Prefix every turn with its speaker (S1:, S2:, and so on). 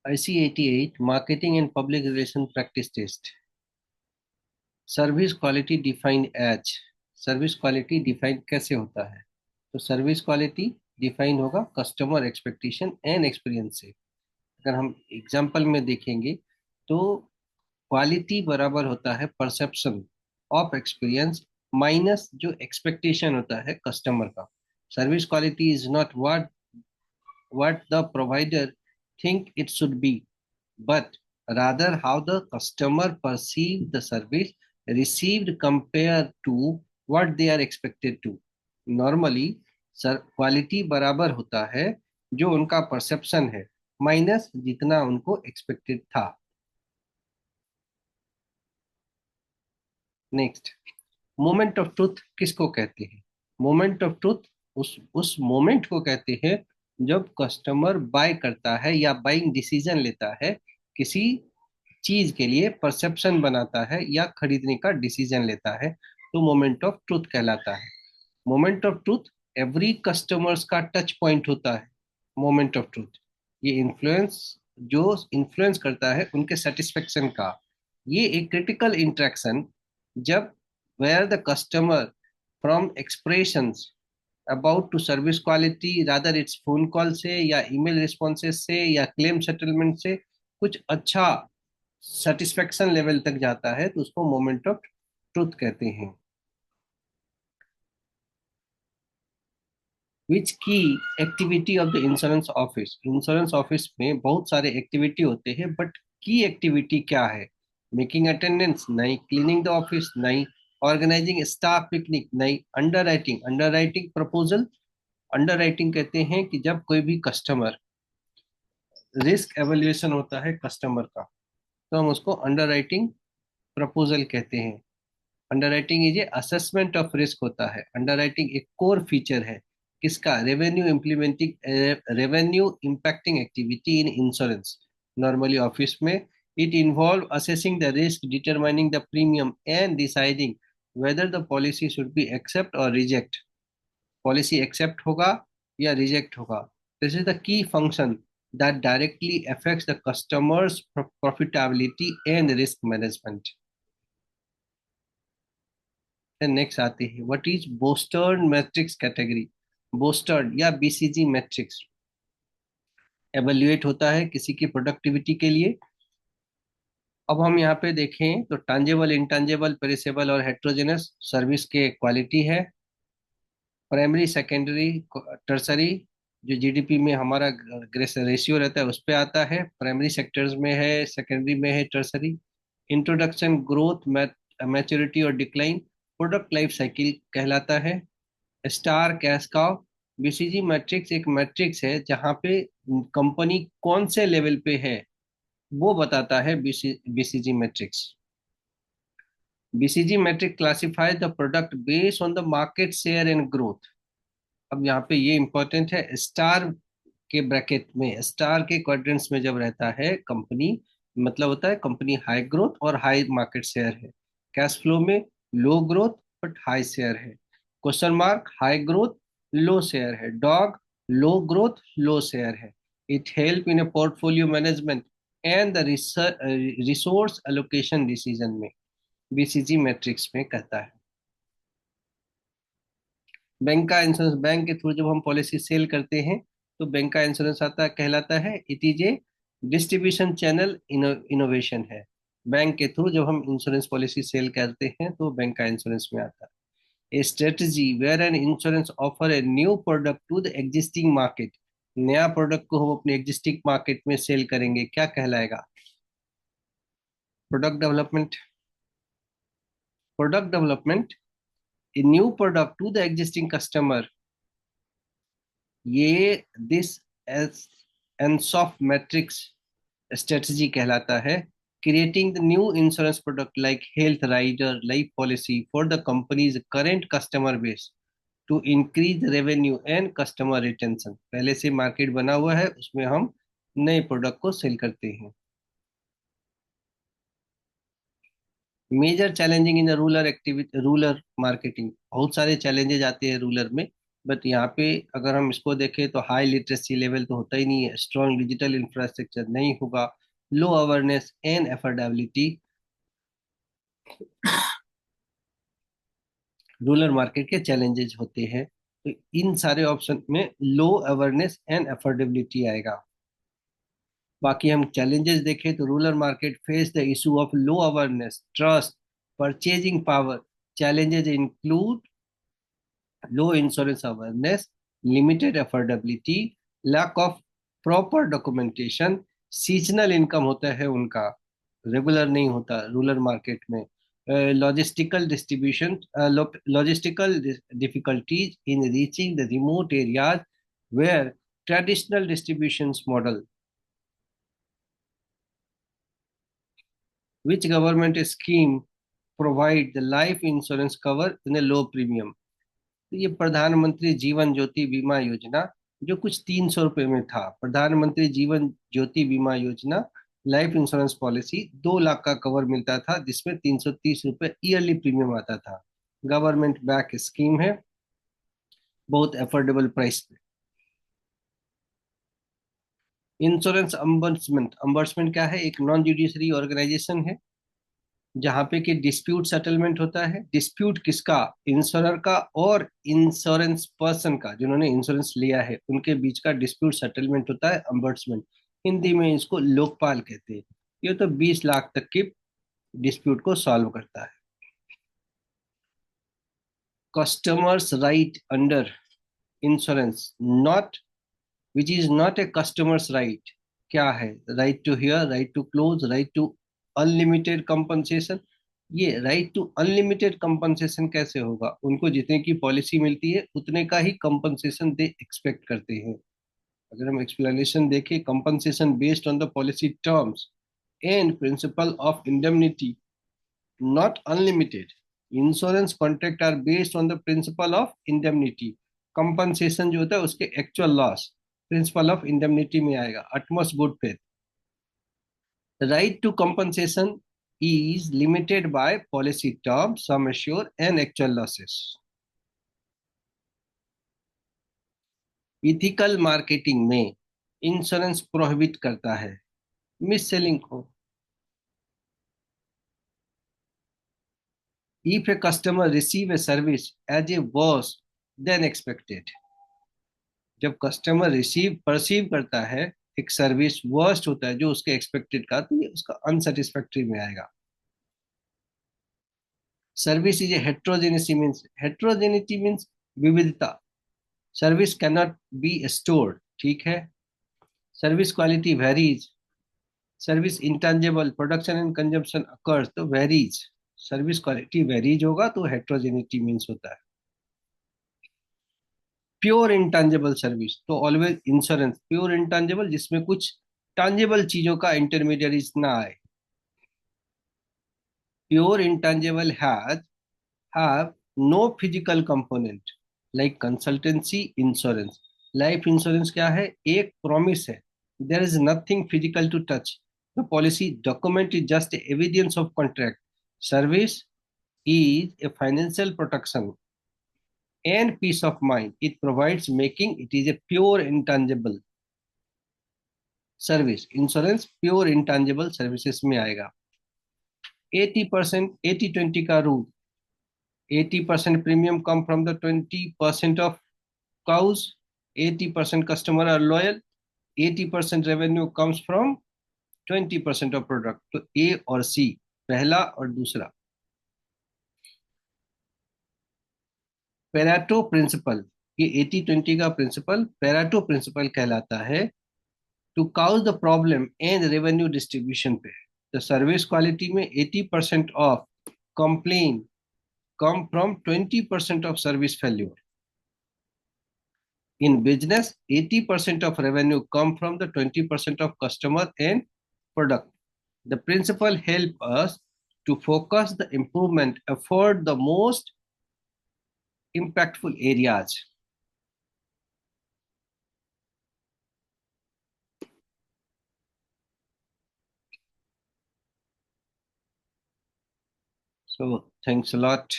S1: IC88 marketing and public relation practice test. Service quality defined as. Service quality define कैसे होता है? तो service quality define होगा customer expectation and experience से। अगर हम एग्जांपल में देखेंगे तो क्वालिटी बराबर होता है परसेप्शन ऑफ एक्सपीरियंस माइनस जो एक्सपेक्टेशन होता है कस्टमर का। Service quality is not what the provider think it should be, but rather how the customer perceive the service received compared to what they are expected to. Normally sir quality बराबर होता है जो उनका perception है minus जितना उनको expected था। Next, moment of truth किसको कहते हैं? मोमेंट ऑफ ट्रुथ उस मोमेंट को कहते हैं जब कस्टमर बाय करता है या बाइंग डिसीजन लेता है, किसी चीज के लिए परसेप्शन बनाता है या खरीदने का डिसीजन लेता है, तो मोमेंट ऑफ ट्रुथ कहलाता है। Moment of truth every customers का टच पॉइंट होता है। मोमेंट ऑफ ट्रुथ ये जो इन्फ्लुएंस करता है उनके सेटिस्फेक्शन का। ये एक क्रिटिकल इंटरेक्शन जब where the customer from expressions about to service quality rather it's phone call से या ईमेल रिस्पॉन्सेस से या क्लेम सेटलमेंट से कुछ अच्छा सेटिस्फेक्शन लेवल तक जाता है तो उसको मोमेंट ऑफ ट्रुथ कहते हैं। विच की activity of the insurance office? Insurance office में बहुत सारे एक्टिविटी होते हैं बट की एक्टिविटी क्या है? मेकिंग अटेंडेंस नहीं, क्लीनिंग द ऑफिस नहीं, ऑर्गेनाइजिंग स्टाफ पिकनिक नहीं, under writing proposal. Under writing कहते हैं कि जब कोई भी कस्टमर रिस्क एवेल्युएशन होता है कस्टमर का तो हम उसको अंडर राइटिंग प्रपोजल कहते हैं। Underwriting is a assessment of risk होता है। अंडरराइटिंग एक कोर फीचर है किसका? Revenue impacting activity in insurance. Normally office में it involve assessing the risk, determining the premium and deciding whether the policy should be accept और reject. Policy accept होगा या reject होगा। This is the key function that directly affects the customer's profitability and risk management. Next आते हैं what is बोस्टर्न matrix category. Boston या BCG matrix evaluate होता है किसी की प्रोडक्टिविटी के लिए। अब हम यहाँ पे देखें तो टांजेबल, इंटांजेबल, पेरिसेबल और हेट्रोजेनस सर्विस के क्वालिटी है। प्राइमरी, सेकेंडरी, टर्सरी, जो जीडीपी में हमारा ग्रेस रेशियो रहता है उस पे आता है। प्राइमरी सेक्टर्स में है, सेकेंडरी में है, टर्सरी। इंट्रोडक्शन, ग्रोथ, मैच्योरिटी और डिक्लाइन प्रोडक्ट लाइफ साइकिल कहलाता है। Star, cash cow, BCG matrix एक मैट्रिक्स है जहाँ पे कंपनी कौन से लेवल पे है वो बताता है BCG matrix. BCG matrix classify the product based on the market share and growth. अब यहाँ पे ये इंपॉर्टेंट है, स्टार के ब्रैकेट में, स्टार के क्वाड्रेंट्स में जब रहता है कंपनी, मतलब होता है कंपनी हाई ग्रोथ और हाई मार्केट शेयर है। कैश फ्लो में लो ग्रोथ बट हाई शेयर है। क्वेश्चन मार्क, हाई ग्रोथ लो शेयर है। डॉग, लो ग्रोथ लो शेयर है। It help in A portfolio management and the resource allocation decision में, BCG matrix में कहता है। बैंक का इंश्योरेंस, बैंक के थ्रू जब हम पॉलिसी सेल करते हैं तो बैंक का इंश्योरेंस आता कहलाता है। It is a distribution channel innovation है। बैंक के थ्रू जब हम इंश्योरेंस पॉलिसी सेल करते हैं तो बैंक का इंश्योरेंस में आता है। A strategy where an insurance offer a new product to the existing market. नया प्रोडक्ट को हम अपने एग्जिस्टिंग मार्केट में सेल करेंगे, क्या कहलाएगा? Product development. Product development, a new product to the existing customer, ये दिस एनसॉफ मैट्रिक्स स्ट्रेटजी कहलाता है। Creating the new insurance product like health rider, life policy for the company's current customer base to increase revenue and customer retention. पहले से market बना हुआ है उसमें हम नए प्रोडक्ट को सेल करते हैं। Major challenging in rural activity, rural marketing, बहुत सारे चैलेंजेस आते हैं रूरल में। बट यहाँ पे अगर हम इसको देखें तो हाई लिटरेसी लेवल तो होता ही नहीं है, स्ट्रॉन्ग डिजिटल इंफ्रास्ट्रक्चर नहीं होगा, low awareness and affordability, rural market के चैलेंजेस होते हैं। तो इन सारे ऑप्शन में लो अवेयरनेस एंड अफोर्डेबिलिटी आएगा। बाकी हम चैलेंजेस देखें तो rural market face the issue of low awareness, trust, purchasing power. Challenges include low insurance awareness, limited affordability, lack of proper documentation, seasonal income होता है उनका, रेगुलर नहीं होता रूरल मार्केट में, logistical distribution, logistical difficulties in reaching the remote areas where traditional distribution model, which government scheme provide the life insurance cover in a low premium। तो ये प्रधानमंत्री जीवन ज्योति बीमा योजना, जो कुछ 300 रुपए में था, प्रधानमंत्री जीवन ज्योति बीमा योजना, लाइफ इंश्योरेंस पॉलिसी 2 लाख का कवर मिलता था जिसमें 330 रुपए ईयरली प्रीमियम आता था। गवर्नमेंट बैक स्कीम है, बहुत अफोर्डेबल प्राइस पे। इंश्योरेंस अम्बर्समेंट, अम्बर्समेंट क्या है, एक नॉन जुडिशरी ऑर्गेनाइजेशन है जहाँ पे कि डिस्प्यूट सेटलमेंट होता है। डिस्प्यूट किसका, इंश्योरर का और इंश्योरेंस पर्सन का, जिन्होंने इंश्योरेंस लिया है उनके बीच का डिस्प्यूट सेटलमेंट होता है अम्बर्समेंट। हिंदी में इसको लोकपाल कहते हैं। ये तो 20 लाख तक की डिस्प्यूट को सॉल्व करता है। Customer's right under insurance not, which is not a customer's right, क्या है, right to hear, right to close, right to unlimited compensation. ये राइट टू अनलिमिटेड कंपनसेशन कैसे होगा, उनको जितने की पॉलिसी मिलती है उतने का ही कंपनसेशन दे एक्सपेक्ट करते हैं। अगर हम एक्सप्लेनेशन देखें, compensation based on the policy terms and principle of indemnity, not unlimited. Insurance contract are based on the principle of indemnity, compensation जो होता है उसके actual loss, principle of indemnity में आएगा, utmost good faith. Right to compensation is limited by policy terms, sum assured, and actual losses. Ethical marketing में insurance prohibit करता है miss selling को। If a customer receive a service as a worse than expected, जब customer receive perceive करता है एक service worst होता है जो उसके एक्सपेक्टेड का, तो ये उसका अनसेटिस्फैक्ट्री में आएगा। Service is a heterogeneity, means विविधता। Service can not be stored, ठीक है। Service quality varies, service intangible, production and consumption occurs, तो वेरीज, सर्विस क्वालिटी वेरीज होगा तो हेट्रोजेनिटी मीन्स होता है। प्योर इंटेंजिबल सर्विस तो ऑलवेज इंश्योरेंस प्योर इंटेंजिबल, जिसमें कुछ टांजिबल चीजों का इंटरमीडियरीज ना आए। Pure intangible have no physical component like consultancy insurance. Life insurance क्या है, एक प्रॉमिस है, there is nothing physical to touch, the policy document is just evidence of contract. Service is a financial protection and peace of mind it provides, making it is a pure intangible service. Insurance pure intangible services में आएगा। 80%, 80-20 का rule, 80% premium come from the 20% of cause, 80% customer are loyal, 80% revenue comes from 20% of product. तो ए और सी, पहला और दूसरा। पेराटो principal, ये 80-20 का प्रिंसिपल पेराटो प्रिंसिपल कहलाता है। To cause the problem and revenue distribution पे, तो सर्विस क्वालिटी में 80% of complain come from 20% of service failure. In business, 80% of revenue come from the 20% of customer and product. The principle help us to focus the improvement effort the most impactful areas. So thanks a lot.